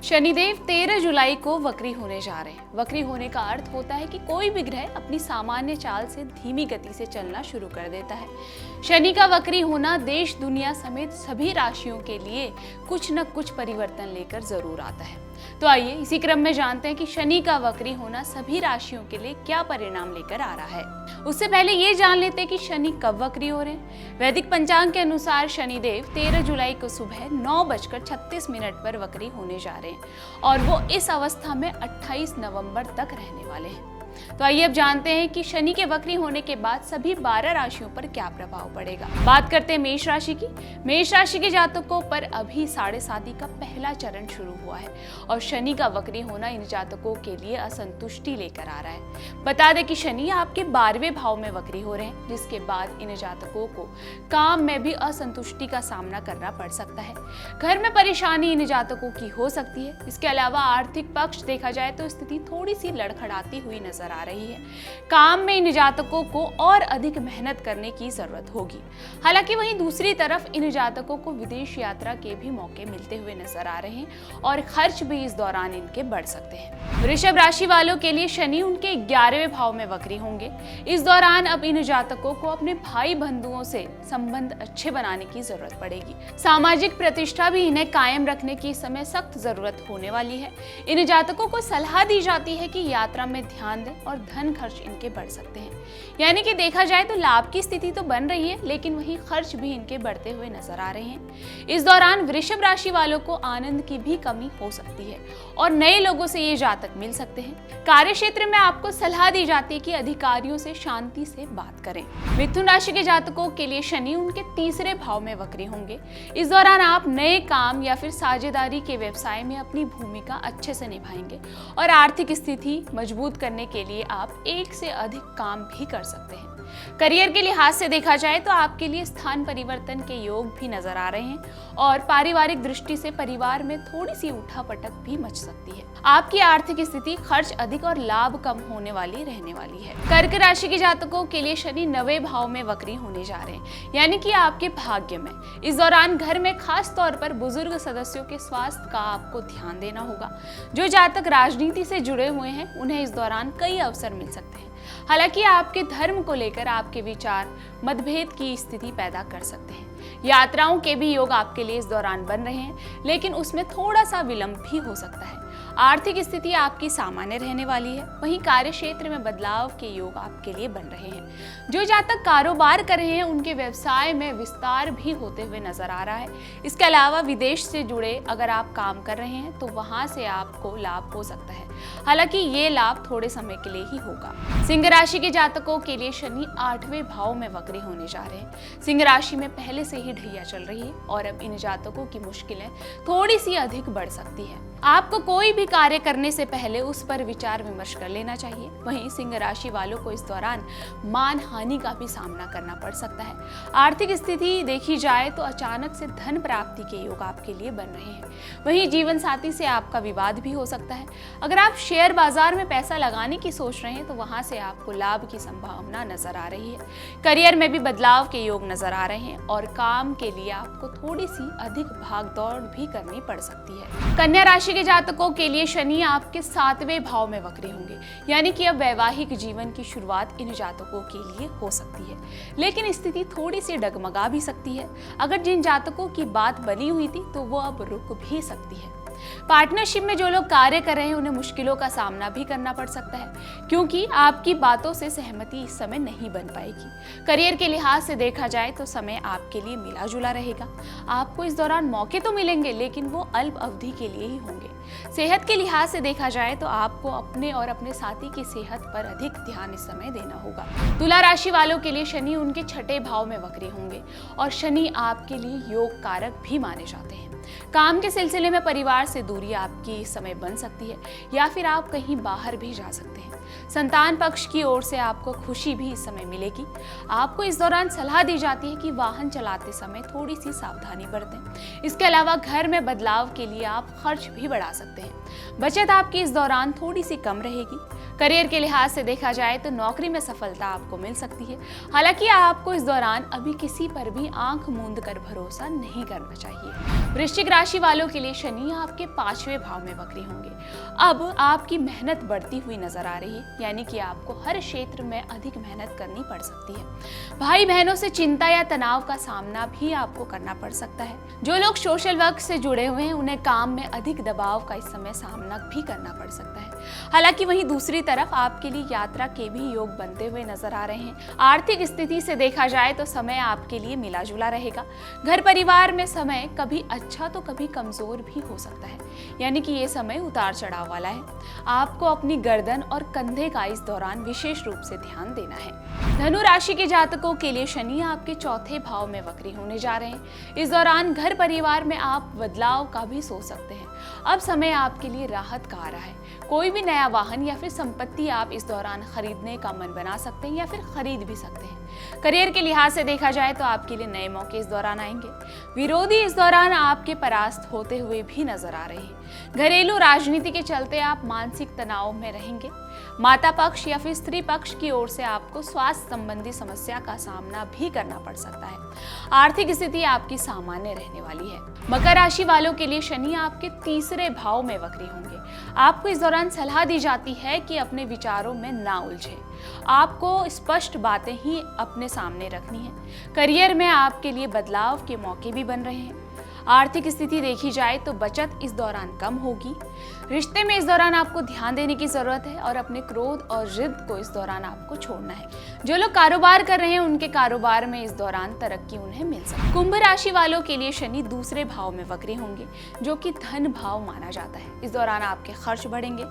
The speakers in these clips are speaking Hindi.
शनिदेव 13 जुलाई को वक्री होने जा रहे हैं। वक्री होने का अर्थ होता है कि कोई भी ग्रह अपनी सामान्य चाल से धीमी गति से चलना शुरू कर देता है। शनि का वक्री होना देश दुनिया समेत सभी राशियों के लिए कुछ न कुछ परिवर्तन लेकर जरूर आता है। तो आइए इसी क्रम में जानते हैं कि शनि का वक्री होना सभी राशियों के लिए क्या परिणाम लेकर आ रहा है। उससे पहले ये जान लेते हैं कि शनि कब वक्री हो रहे हैं। वैदिक पंचांग के अनुसार शनिदेव 13 जुलाई को सुबह 9:36 पर वक्री होने जा रहे हैं और वो इस अवस्था में 28 नवंबर तक रहने वाले हैं। तो आइए अब जानते हैं कि शनि के वक्री होने के बाद सभी 12 राशियों पर क्या प्रभाव पड़ेगा। बात करते हैं मेष राशि की। मेष राशि के जातकों पर अभी साढ़े साती का पहला चरण शुरू हुआ है और शनि का वक्री होना इन जातकों के लिए असंतुष्टि लेकर आ रहा है। बता दें कि शनि आपके 12वें भाव में वक्री हो रहे हैं, जिसके बाद इन जातकों को काम में भी असंतुष्टि का सामना करना पड़ सकता है। घर में परेशानी इन जातकों की हो सकती है। इसके अलावा आर्थिक पक्ष देखा जाए तो स्थिति थोड़ी सी लड़खड़ाती हुई नजर आ रही है। काम में इन जातकों को और अधिक मेहनत करने की जरूरत होगी। हालांकि वहीं दूसरी तरफ इन जातकों को विदेश यात्रा के भी मौके मिलते हुए नजर आ रहे हैं और खर्च भी इस दौरान इनके बढ़ सकते हैं। वृषभ राशि वालों के लिए शनि उनके 11वें भाव में वक्री होंगे। इस दौरान अब इन जातकों को अपने भाई बंधुओं से संबंध अच्छे बनाने की जरूरत पड़ेगी। सामाजिक प्रतिष्ठा भी इन्हें कायम रखने की इस समय सख्त जरूरत होने वाली है। इन जातकों को सलाह दी जाती है कि यात्रा में ध्यान दें और धन खर्च इनके बढ़ सकते हैं। यानी कि देखा जाए तो लाभ की स्थिति तो बन रही है, लेकिन वहीं खर्च भी इनके बढ़ते हुए नजर आ रहे हैं। इस दौरान वृषभ राशि वालों को आनंद की भी कमी हो सकती है और नए लोगों से ये जातक मिल सकते हैं। कार्य क्षेत्र में आपको सलाह दी जाती है कि अधिकारियों से शांति से बात करें। मिथुन राशि के जातकों के लिए शनि उनके 3रे भाव में वक्री होंगे। इस दौरान आप नए काम या फिर साझेदारी के व्यवसाय में अपनी भूमिका अच्छे से निभाएंगे और आर्थिक स्थिति मजबूत करने के लिए आप एक से अधिक काम भी कर सकते हैं। करियर के लिहाज से देखा जाए तो आपके लिए स्थान परिवर्तन के योग भी नजर आ रहे हैं और पारिवारिक दृष्टि से परिवार में थोड़ी सी उठापटक भी मच सकती है। आपकी आर्थिक स्थिति खर्च अधिक और लाभ कम होने वाली रहने वाली है। कर्क राशि के जातकों के लिए शनि 9वें भाव में वक्री होने जा रहे हैं, यानी कि आपके भाग्य में। इस दौरान घर में खास तौर पर बुजुर्ग सदस्यों के स्वास्थ्य का आपको ध्यान देना होगा। जो जातक राजनीति से जुड़े हुए हैं उन्हें इस दौरान कई अवसर मिल सकते हैं। हालांकि आपके धर्म को लेकर आपके विचार मतभेद की स्थिति पैदा कर सकते हैं। यात्राओं के भी योग आपके लिए इस दौरान बन रहे हैं, लेकिन उसमें थोड़ा सा विलंब भी हो सकता है। आर्थिक स्थिति आपकी सामान्य रहने वाली है। वहीं कार्य क्षेत्र में बदलाव के योग आपके लिए बन रहे हैं। जो जातक कारोबार कर रहे हैं उनके व्यवसाय में विस्तार भी होते हुए नजर आ रहा है। इसके अलावा विदेश से जुड़े अगर आप काम कर रहे हैं तो वहां से आपको लाभ हो सकता है। हालांकि ये लाभ थोड़े समय के लिए ही होगा। सिंह राशि के जातकों के लिए शनि 8वें भाव में वक्री होने जा रहे हैं। सिंह राशि में पहले से ही ढैया चल रही है और अब इन जातकों की मुश्किलें थोड़ी सी अधिक बढ़ सकती है। आपको कोई भी कार्य करने से पहले उस पर विचार विमर्श कर लेना चाहिए। वहीं सिंह राशि वालों को इस दौरान मान हानि का भी सामना करना पड़ सकता है। आर्थिक स्थिति देखी जाए तो अचानक से धन प्राप्ति के योग आपके लिए बन रहे हैं। वहीं जीवन साथी से आपका विवाद भी हो सकता है। अगर आप शेयर बाजार में पैसा लगाने की सोच रहे हैं तो वहां से आपको लाभ की संभावना नजर आ रही है। करियर में भी बदलाव के योग नजर आ रहे हैं और काम के लिए आपको थोड़ी सी अधिक भागदौड़ भी करनी पड़ सकती है। कन्या राशि के जातकों के लिए शनि आपके 7वें भाव में वक्री होंगे, यानी कि अब वैवाहिक जीवन की शुरुआत इन जातकों के लिए हो सकती है, लेकिन स्थिति थोड़ी सी डगमगा भी सकती है। अगर जिन जातकों की बात बनी हुई थी तो वो अब रुक भी सकती है। पार्टनरशिप में जो लोग कार्य कर रहे हैं उन्हें मुश्किलों का सामना भी करना पड़ सकता है, क्योंकि आपकी बातों से सहमति इस समय नहीं बन पाएगी। करियर के लिहाज से देखा जाए तो समय आपके लिए मिला जुला रहेगा। आपको इस दौरान मौके तो मिलेंगे, लेकिन वो अल्प अवधि के लिए ही होंगे। सेहत के लिहाज से देखा जाए तो आपको अपने और अपने साथी की सेहत पर अधिक ध्यान इस समय देना होगा। तुला राशि वालों के लिए शनि उनके 6ठे भाव में वक्री होंगे और शनि आपके लिए योग कारक भी माने जाते हैं। काम के सिलसिले में परिवार से दूरी आपकी इस समय बन सकती है या फिर आप कहीं बाहर भी जा सकते हैं। संतान पक्ष की ओर से आपको खुशी भी इस समय मिलेगी। आपको इस दौरान सलाह दी जाती है कि वाहन चलाते समय थोड़ी सी सावधानी बरतें। इसके अलावा घर में बदलाव के लिए आप खर्च भी बढ़ा सकते हैं। बचत आपकी इस दौरान थोड़ी सी कम रहेगी। करियर के लिहाज से देखा जाए तो नौकरी में सफलता आपको मिल सकती है। हालांकि आपको इस दौरान अभी किसी पर भी आंख मूंद कर भरोसा नहीं करना चाहिए। वृश्चिक राशि वालों के लिए शनि आपके 5वें भाव में वक्री होंगे। अब आपकी मेहनत बढ़ती हुई नजर आ रही है, यानी कि आपको हर क्षेत्र में अधिक मेहनत करनी पड़ सकती है। भाई बहनों से चिंता या तनाव का सामना भी आपको करना पड़ सकता है। जो लोग सोशल वर्क से जुड़े हुए हैं उन्हें काम में अधिक दबाव का इस समय सामना भी करना पड़ सकता है। हालांकि वहीं दूसरी तरफ आपके लिए यात्रा के भी योग बनते हुए नजर आ रहे हैं। आर्थिक स्थिति से देखा जाए तो समय आपके लिए मिला जुला रहेगा। घर परिवार में समय कभी अच्छा तो कभी कमजोर भी हो सकता है, यानी कि ये समय उतार चढ़ाव वाला है। आपको अपनी गर्दन और कंधे का इस दौरान विशेष रूप से ध्यान देना है। धनु राशि के जातकों के लिए शनि आपके 4थे भाव में वक्री होने जा रहे हैं। इस दौरान घर परिवार में आप बदलाव का भी सोच सकते हैं। अब समय आपके लिए राहत का आ रहा है। कोई भी नया वाहन या फिर संपत्ति आप इस दौरान खरीदने का मन बना सकते हैं या फिर खरीद भी सकते हैं। करियर के लिहाज से देखा जाए तो आपके लिए नए मौके इस दौरान आएंगे। विरोधी इस दौरान आपके परास्त होते हुए भी नजर आ रहे हैं। घरेलू राजनीति के चलते आप मानसिक तनाव में रहेंगे। माता पक्ष या फिर स्त्री पक्ष की ओर से आपको स्वास्थ्य संबंधी समस्या का सामना भी करना पड़ सकता है। आर्थिक स्थिति आपकी सामान्य रहने वाली है। मकर राशि वालों के लिए शनि आपके 3रे भाव में वक्री होंगे। आपको इस दौरान सलाह दी जाती है कि अपने विचारों में ना उलझे। आपको स्पष्ट बातें ही अपने सामने रखनी है। करियर में आपके लिए बदलाव के मौके भी बन रहे हैं। आर्थिक स्थिति देखी जाए तो बचत इस दौरान कम होगी। रिश्ते में इस दौरान आपको ध्यान देने की जरूरत है और अपने क्रोध और जिद को इस दौरान आपको छोड़ना है। जो लोग कारोबार कर रहे हैं उनके कारोबार में इस दौरान तरक्की उन्हें मिल सकती है। कुंभ राशि वालों के लिए शनि 2रे भाव में वक्री होंगे, जो कि धन भाव माना जाता है। इस दौरान आपके खर्च बढ़ेंगे,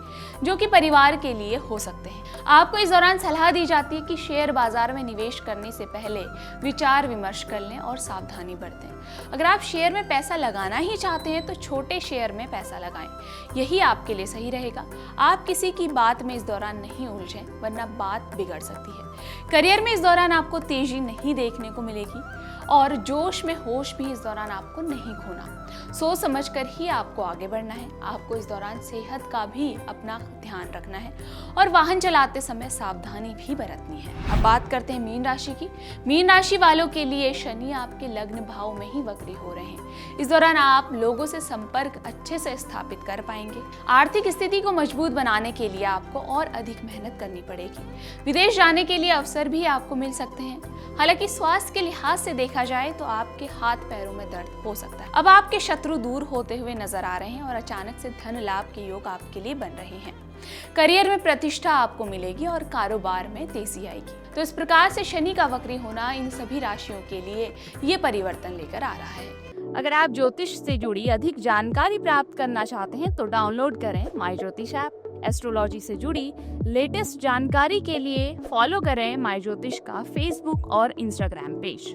जो कि परिवार के लिए हो सकते हैं। आपको इस दौरान सलाह दी जाती है कि शेयर बाजार में निवेश करने से पहले विचार विमर्श कर लें और सावधानी बरतें। अगर आप शेयर में पैसा लगाना ही चाहते हैं तो छोटे शेयर में पैसा लगाएं, यही आपके लिए सही रहेगा। आप किसी की बात में इस दौरान नहीं उलझें, वरना बात बिगड़ सकती है। करियर में इस दौरान आपको तेजी नहीं देखने को मिलेगी और जोश में होश भी इस दौरान आपको नहीं खोना। सोच समझकर ही आपको आगे बढ़ना है। आपको इस दौरान सेहत का भी अपना ध्यान रखना है और वाहन चलाते समय सावधानी भी बरतनी है। अब बात करते हैं मीन राशि की। मीन राशि वालों के लिए शनि आपके लग्न भाव में ही वक्री हो रहे हैं। इस दौरान आप लोगों से संपर्क अच्छे से स्थापित कर पाएंगे। आर्थिक स्थिति को मजबूत बनाने के लिए आपको और अधिक मेहनत करनी पड़ेगी। विदेश जाने के लिए अवसर भी आपको मिल सकते हैं। हालांकि स्वास्थ्य के लिहाज से देखा जाए तो आपके हाथ पैरों में दर्द हो सकता है। अब आपके शत्रु दूर होते हुए नजर आ रहे हैं और अचानक से धन लाभ के योग आपके लिए बन रहे हैं। करियर में प्रतिष्ठा आपको मिलेगी और कारोबार में तेजी आएगी। तो इस प्रकार से शनि का वक्री होना इन सभी राशियों के लिए ये परिवर्तन लेकर आ रहा है। अगर आप ज्योतिष से जुड़ी अधिक जानकारी प्राप्त करना चाहते हैं तो डाउनलोड करें माई ज्योतिष ऐप। एस्ट्रोलॉजी से जुड़ी लेटेस्ट जानकारी के लिए फॉलो करें माई ज्योतिष का फेसबुक और इंस्टाग्राम पेज।